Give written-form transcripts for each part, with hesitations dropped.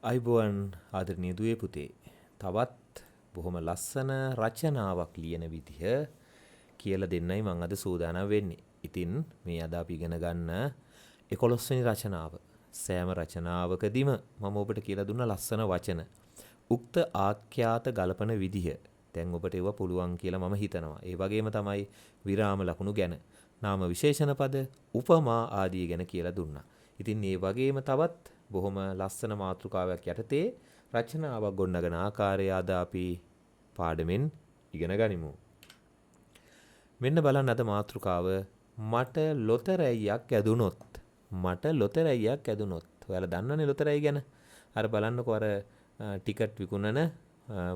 අයිබෝන් ආදරණීය දුවේ පුතේ. තවත් බොහොම ලස්සන රචනාවක් ලියන විදිහ කියලා දෙන්නයි මම අද සූදානම් වෙන්නේ. ඉතින් මේ අද අපි ඉගෙන ගන්න 11 වෙනි රචනාව. සෑම රචනාවකදීම මම ඔබට කියලා දුන්න ලස්සන වචන. උක්ත ආඛ්‍යාත ගලපන විදිහ. දැන් ඔබට ඒව පුළුවන් කියලා මම හිතනවා. ඒ වගේම තමයි විරාම ලකුණු ගැන, නාම විශේෂණ පද, උපමා ආදී ගැන කියලා දුන්නා. ඉතින් මේ වගේම තවත් බොහොම ලස්සන මාතෘකාවක් යටතේ රචනාවක් ගොඩනගන ආකාරය අද අපි පාඩමෙන් ඉගෙන ගනිමු. මෙන්න බලන්න අද මාතෘකාව මට ලොතරැයියක් ඇදුනොත්. මට ලොතරැයියක් ඇදුනොත්. ඔයාලා දන්නවනේ ලොතරැයි ගැන. අර බලන්නකෝ අර ටිකට් විකුණන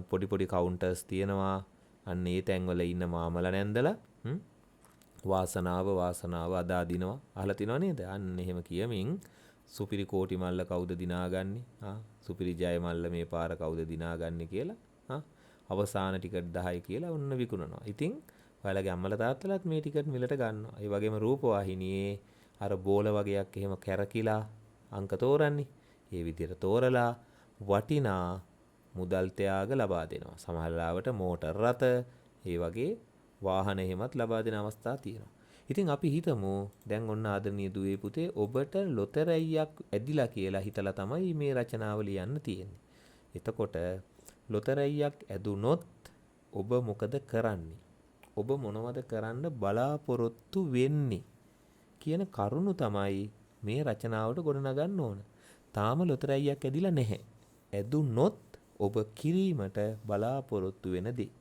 පොඩි පොඩි කවුන්ටර්ස් තියෙනවා. අන්න ඒ තැන්වල ඉන්න මාමලා නැන්දලා වාසනාව අදා දිනවා. අහලා තිනව නේද? අන්න එහෙම කියමින් සුපිරි කෝටි මල්ල කවුද දිනාගන්නේ? සුපිරි ජය මල්ල මේ පාර කවුද දිනාගන්නේ කියලා අවසාන ටිකට් 10යි කියලා ඔන්න විකුණනවා. ඉතින් ඔයාලගේ අම්මලා තාත්තලාත් මේ ටිකට් මිලට ගන්නවා. ඒ වගේම රූපවාහිනියේ අර බෝල වගේක් එහෙම කැරකිලා අංක තෝරන්නේ. ඒ විදිහට තෝරලා වටිනා මුදල් ත්‍යාග ලබා දෙනවා. සමහර ලාවට මෝටර් රථ ඒ වගේ වාහන එහෙමත් ලබා දෙන අවස්ථා තියෙනවා. ඉතින් අපි හිතමු දැන් ඔන්න ආදරණීය දුවේ පුතේ ඔබට ලොතරැයියක් ඇදිලා කියලා හිතලා තමයි මේ රචනාව ලියන්න තියෙන්නේ. එතකොට ලොතරැයියක් ඇදුනොත් ඔබ මොකද කරන්නේ? ඔබ මොනවද කරන්න බලාපොරොත්තු වෙන්නේ? කියන කරුණු තමයි මේ රචනාවට ගොඩනගන්න ඕන. තාම ලොතරැයියක් ඇදිලා නැහැ. ඇදුනොත් ඔබ කිරීමට බලාපොරොත්තු වෙන දේ.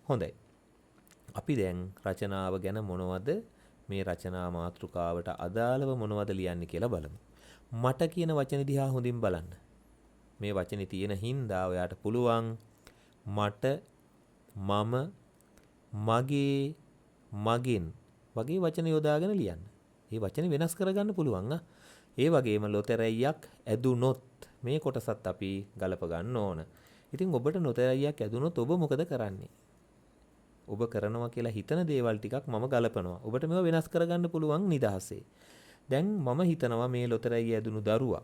හොඳයි. අපි දැන් රචනාව ගැන මොනවද මේ රචනා මාතෘකාවට අදාළව මොනවද ලියන්නේ කියලා බලමු. මට කියන වචනේ දිහා හොඳින් බලන්න. මේ වචනේ තියෙන හින්දා ඔයාට පුළුවන් මට, මම, මගේ, මගෙන් වගේ වචන යොදාගෙන ලියන්න. මේ වචනේ වෙනස් කරගන්න පුළුවන්. ඒ වගේම ලොතරැයියක් ඇදුනොත් මේ කොටසත් අපි ගලප ගන්න ඕන. ඉතින් ඔබට ලොතරැයියක් ඇදුනොත් ඔබ මොකද කරන්නේ? ඔබ කරනවා කියලා හිතන දේවල් ටිකක් මම ගලපනවා. ඔබට මේවා වෙනස් කරගන්න පුළුවන් නිදහසේ. දැන් මම හිතනවා මේ ලොතරැයි ඇදුණු දරුවා.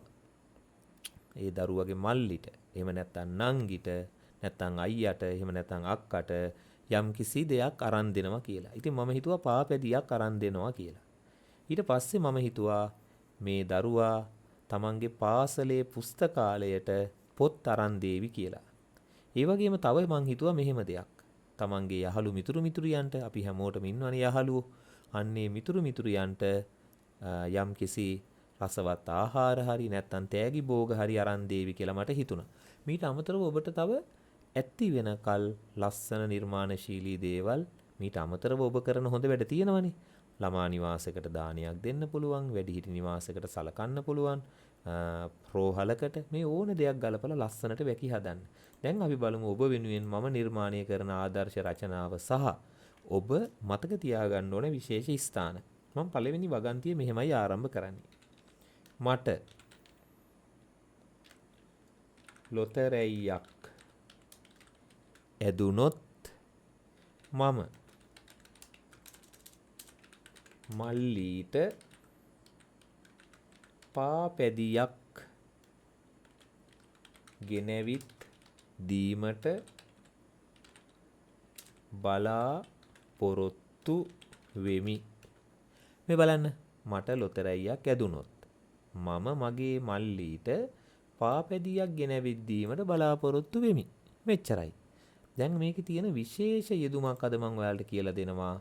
ඒ දරුවගේ මල්ලිට, එහෙම නැත්නම් නංගිට, නැත්නම් අයියට, එහෙම නැත්නම් අක්කට යම් කිසි දෙයක් අරන් දෙනවා කියලා. ඉතින් මම හිතුවා පාපැදියක් අරන් දෙනවා කියලා. ඊට පස්සේ මම හිතුවා මේ දරුවා තමන්ගේ පාසලේ පුස්තකාලයට පොත් අරන් දේවි කියලා. ඒ වගේම තව මං හිතුවා මෙහෙම දෙයක්. තමන්ගේ යහළු මිතුරු මිතුරියන්ට අපි හැමෝටම ඉන්නවනේ යහළුවෝ. අන්නේ මිතුරු මිතුරියන්ට යම් කිසි රසවත් ආහාර හරි නැත්නම් තෑගි භෝග හරි අරන් දේවි කියලා මට හිතුණා. මීට අමතරව ඔබට තව ඇති වෙනකල් ලස්සන නිර්මාණශීලී දේවල් මීට අමතරව ඔබ කරන හොඳ වැඩ තියෙනවනේ. ළමා නිවාසයකට දානයක් දෙන්න පුළුවන්, වැඩිහිටි නිවාසයකට සලකන්න පුළුවන්, රෝහලකට මේ ඕන දෙයක් ගලපලා ලස්සනට වැකි හදන්න. දැන් අපි බලමු ඔබ වෙනුවෙන් මම නිර්මාණය කරන ආදර්ශ රචනාව සහ ඔබ මතක තියාගන්න ඕන විශේෂ ස්ථාන. මම පළවෙනි වගන්තිය මෙහෙමයි ආරම්භ කරන්නේ. මට ලොතරැයියක් ඇදුනොත් මම මල්ලීට පාපැදියක් ගෙනවිත් දීමට බලාපොරොත්තු වෙමි. මේ බලන්න මට ලොතරැයියක් ඇදුනොත් මම මගේ මල්ලීට පාපැදියක් ගෙනවිත් දීමට බලාපොරොත්තු වෙමි. මෙච්චරයි. දැන් මේකේ තියෙන විශේෂ යෙදුමක් අද මම ඔයාලට කියලා දෙනවා.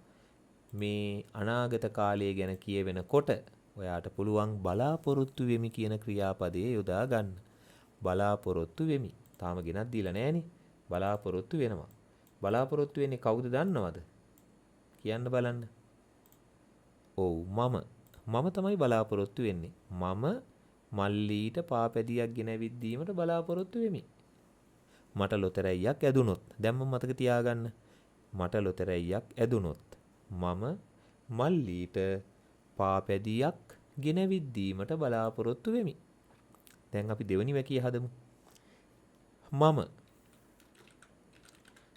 මේ අනාගත කාලය ගැන කියවෙනකොට ඔයාට පුළුවන් බලාපොරොත්තු වෙමි කියන ක්‍රියාපදයේ යොදා ගන්න. බලාපොරොත්තු වෙමි. තාම ගෙනත් දීලා නැහනේ. බලාපොරොත්තු වෙනවා. බලාපොරොත්තු වෙන්නේ කවුද දන්නවද? කියන්න බලන්න. ඔව් මම තමයි බලාපොරොත්තු වෙන්නේ. මම මල්ලීට පාපැදියක් ගෙනවිත් දීමට බලාපොරොත්තු වෙමි. මට ලොතරැයියක් ඇදුනොත් දැන් මම මතක තියාගන්න. මට ලොතරැයියක් ඇදුනොත් මම මල්ලීට පාපැදියක් ගෙනවිත් දීමට බලාපොරොත්තු වෙමි. දැන් අපි දෙවෙනි වැකිය හදමු. මම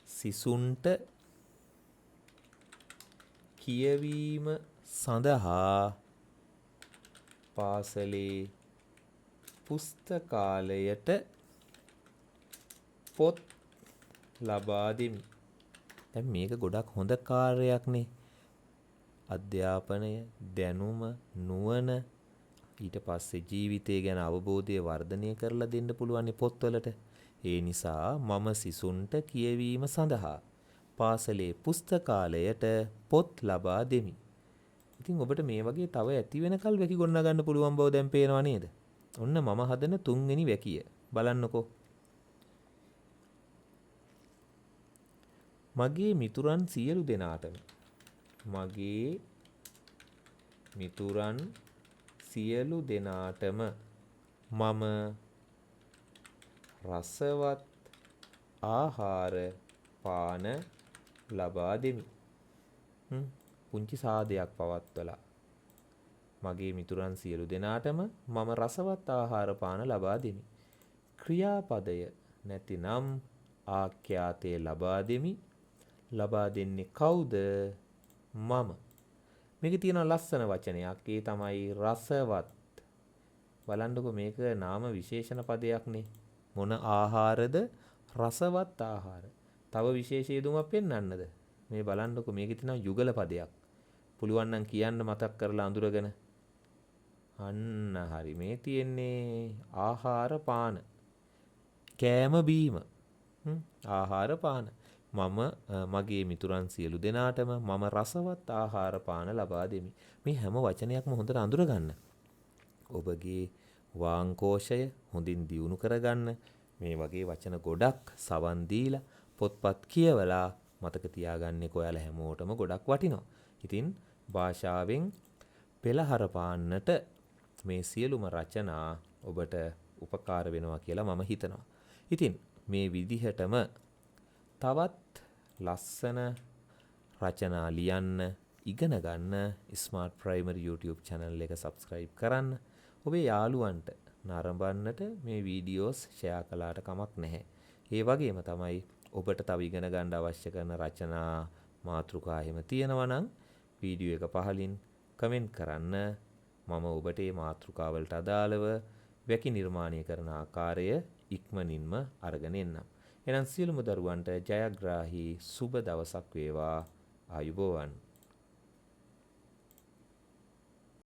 සිසුන්ට කියවීම සඳහා පාසලේ පුස්තකාලයට පොත් ලබා දෙමි. දැන් මේක ගොඩක් හොඳ කාර්යයක්නේ. අධ්‍යාපනය, දැනුම, නුවණ ඊට පස්සේ ජීවිතය ගැන අවබෝධය වර්ධනය කරලා දෙන්න පුළුවන් පොත්වලට. ඒ නිසා මම සිසුන්ට කියවීම සඳහා පාසලේ පුස්තකාලයට පොත් ලබා දෙමි. ඉතින් ඔබට මේ වගේ තව ඇති වෙනකල් වැකි ගොඩනගා ගන්න පුළුවන් බව දැන් පේනවා නේද? ඔන්න මම හදන 3 වෙනි වැකිය. බලන්නකෝ. මගේ මිතුරන් සියලු දෙනාටම මගේ මිතුරන් සියලු දෙනාටම මම රසවත් ආහාර පාන ලබා දෙමි. පුංචි සාදයක් පවත්වලා මගේ මිතුරන් සියලු දෙනාටම මම රසවත් ආහාර පාන ලබා දෙමි. ක්‍රියාපදය නැතිනම් ආඛ්‍යාතය ලබා දෙමි. ලබා දෙන්නේ කවුද? මම. මේකේ තියෙන ලස්සන වචනයක්. ඒ තමයි රසවත්. බලන්නකො මේක නාම විශේෂණ පදයක්නේ. මොන ආහාරද? රසවත් ආහාර. තව විශේෂ යෙදුමක් පෙන්වන්නද? මේ බලන්නකො මේකේ තියෙන යුගල පදයක්. පුළුවන් නම් කියන්න මතක් කරලා අඳුරගෙන. අන්න හරි. මේ තියෙන්නේ ආහාර පාන. කෑම බීම. ආහාර පාන. මම මගේ මිතුරන් සියලු දෙනාටම මම රසවත් ආහාර පාන ලබා දෙමි. මේ හැම වචනයක්ම හොඳට අඳුර ගන්න. ඔබගේ වාංකෝෂය හොඳින් දියුණු කරගන්න මේ වගේ වචන ගොඩක් සවන් දීලා පොත්පත් කියවලා මතක තියාගන්නේ ඔයාලා හැමෝටම ගොඩක් වටිනවා. ඉතින් භාෂාවෙන් පෙළහර පාන්නට මේ සියලුම රචනා ඔබට උපකාර වෙනවා කියලා මම හිතනවා. ඉතින් මේ විදිහටම තවත් ලස්සන රචනා ලියන්න ඉගෙන ගන්න ස්මාර්ට් ප්‍රයිමරි YouTube channel එක subscribe කරන්න. ඔබේ යාළුවන්ට නරඹන්නට මේ වීඩියෝස් ෂෙයා කළාට කමක් නැහැ. ඒ වගේම තමයි ඔබට තව ඉගෙන ගන්න අවශ්‍ය කරන රචනා මාතෘකා එහෙම තියෙනවා නම් වීඩියෝ එක පහලින් කමෙන්ට් කරන්න. මම ඔබට මේ මාතෘකා වලට අදාළව වැකි නිර්මාණය කරන ආකාරය ඉක්මනින්ම අරගෙන එන්නම්. එහෙනම් සියලුම දරුවන්ට ජයග්‍රාහී සුබ දවසක් වේවා. ආයුබෝවන්.